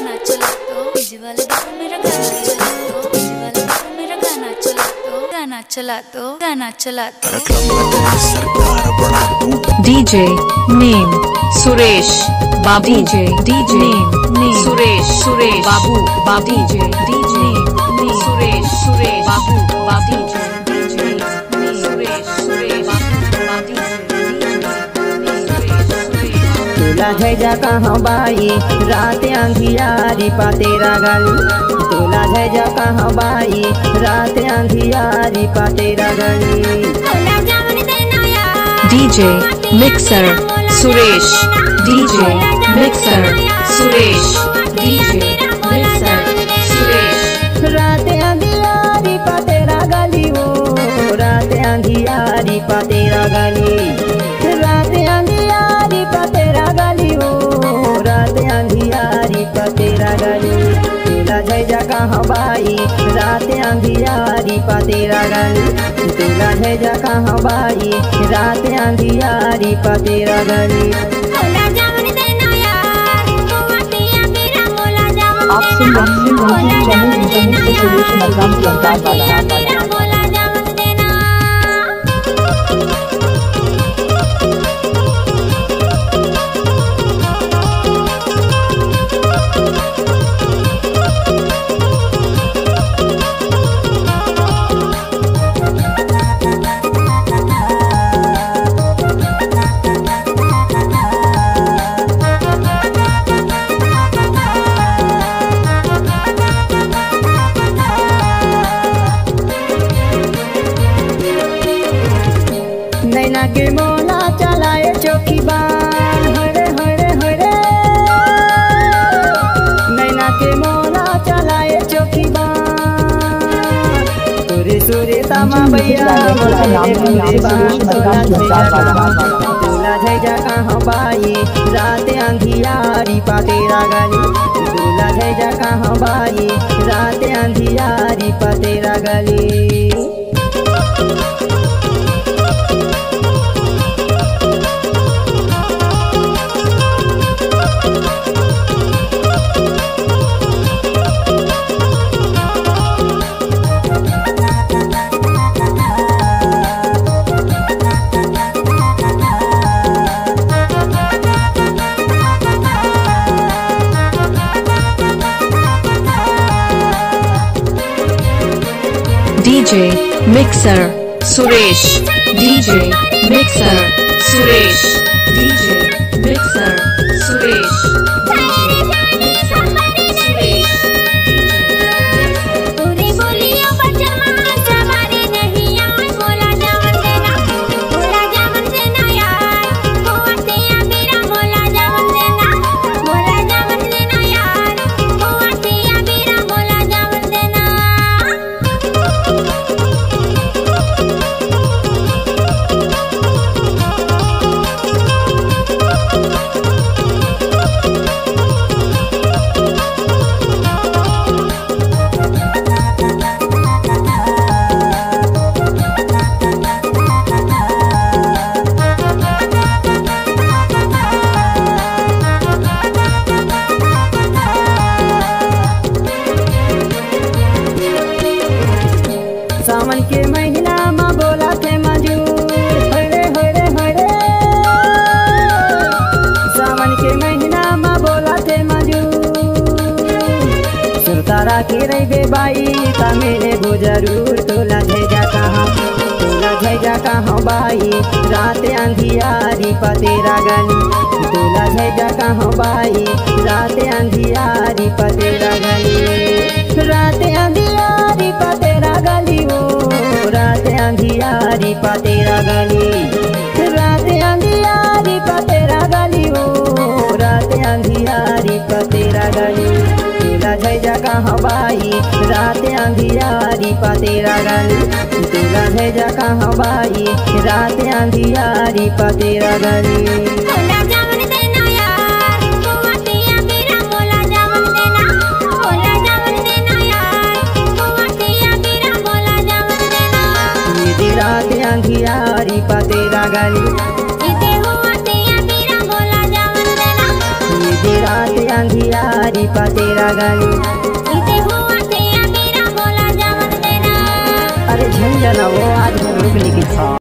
गाना चला दो, डीजे वाले बाबू मेरा गाना चला दो, डीजे वाले बाबू मेरा गाना चला दो, गाना चला दो, गाना चला दो। DJ name Suresh Babu, DJ name Suresh Babu, DJ name Suresh Babu, DJ name Suresh Babu, तोला झैजा कहाँ बाई रात अंधियारी पा तेरा गली, तोला झैजा कहाँ बाई रात अंधियारी पा तेरा गली। DJ Mixer Suresh, DJ Mixer Suresh, DJ Mixer Suresh। रात अंधियारी पा तेरा गली वो, रात अंधियारी पा तेरा गली, रात अंधियारी पा तेरा गली वो, रात अंधियारी पा तेरा गली। तोला झैजा कहाँ बाई रात अंधियारी पा तेरा गली, तोला झैजा कहाँ बाई रात अंधियारी पा तेरा गली। आप सुन रहे हैं चैनल इंटरनेट के सोल्यूशन अल्लाह की अंदाज वाला। नैना के मोला चलाए चौकी बान, हरे हरे हरे नैना के मोला चलाए चौकी बान, तोरे सूरे तामा भैया तोला झैजा कहाँ बाई रात अंधियारी पा तेरा गली, तोला झैजा कहाँ बाई रात अंधियारी पा तेरा गली। DJ Mixer Suresh, DJ Mixer Suresh, DJ Mixer Suresh, DJ Mixer Suresh। पूरी बोलियों पर जमा सवारी नहीं यार, मोला जावन देना, मोला जावन देना यार, मोतिया मेरा मोला जावन देना, मोला जावन देना यार, मोतिया मेरा मोला जावन देना। सावन के महीना में बोला थे मजूर, हरे हरे हरे सावन के महीना में बोला थे मजूर, सुरतारा की रही बेबाई ता मेरे वो जरूर। तोला झैजा कहाँ बाई रात अंधियारी पा तेरा गली, तोला झैजा कहाँ बाई रात अंधियारी पा तेरा गली, रात अंधियारी पा तेरा गली वो, रात अंधियारी पा तेरा गली, रात अंधियारी पा तेरा गली वो, रात अंधियारी पा तेरा गली। तोला झैजा कहाँ बाई रात अंधियारी पा तेरा गली, तोला झैजा कहाँ बाई रात अंधियारी पा तेरा गली। मोला जावन देना यार, मोतिया मेरा मोला जावन देना, मोला जावन देना यार, मोतिया मेरा मोला जावन देना। ये रात अंधियारी पा तेरा गली, इते हुआ तिया मेरा मोला जावन देना, ये रात अंधियारी अंधियारी पा तेरा गली। इसे हुआ तेरा मेरा बोला जवन देना। अरे झंझना वो आज रुक लिखी था।